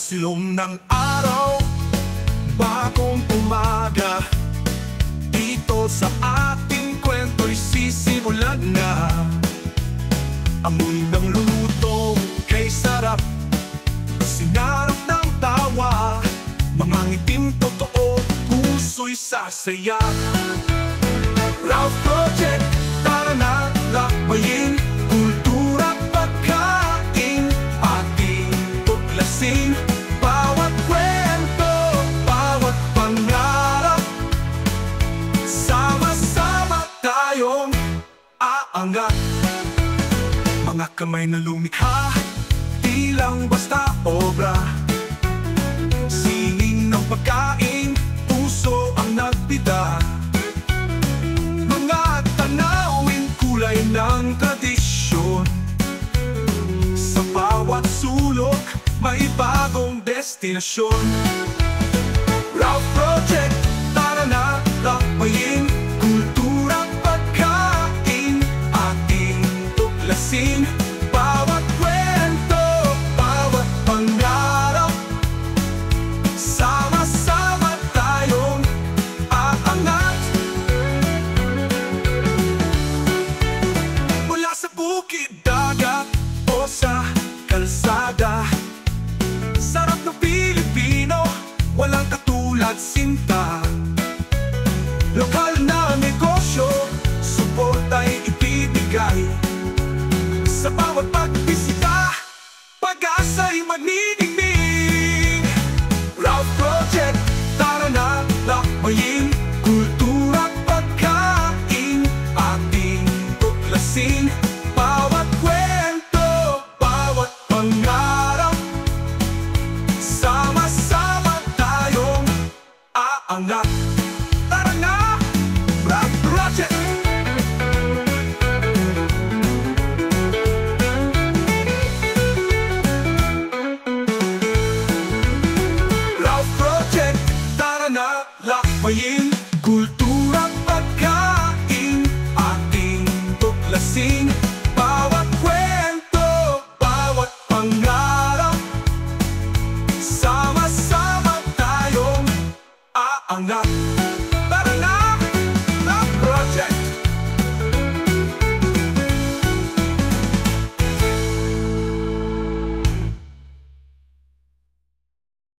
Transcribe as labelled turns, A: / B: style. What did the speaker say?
A: silong ng araw, bagong umaga. Dito sa ating kwento'y sisimulan na. Amoy ng luto kay sarap, sinarap ng tawa, mga ngitim totoo, puso'y sasaya. Ralph Project, tara na lakbayin, kultura, pagkain, ating tuklasin. Bawat kwento, bawat pangarap, sama-sama tayong aangat. Mga kamay na lumikha, di lang basta obra. Sining ng pagkain, puso ang nagbida. Mga tanawin, kulay ng tradisyon. Sa bawat sulok, may bagong destinasyon. Ralph Project, tara na lakbayin, kultura, pagkain, ating tuklasin. Bawat kwento, bawat pangarap, sama-sama tayong aangat. Mula sa bukid, dagat o sa kalsada, sarap ng Pilipino, walang katulad sinta. Lokal na negosyo, suporta'y ibibigay. Sa bawat pagbisita, pag-asa'y maniningning. Ralph Project, tara na lakbayin, kultura, pagkain, ating tuklasin. Bawat kwento, bawat pangarap, sama-sama tayong aangat. Tara na, Ralph Project! Lakbayin, kultura, pagkain, ating tuklasin. Bawat kwento, bawat pangarap, sama-sama tayong aangat.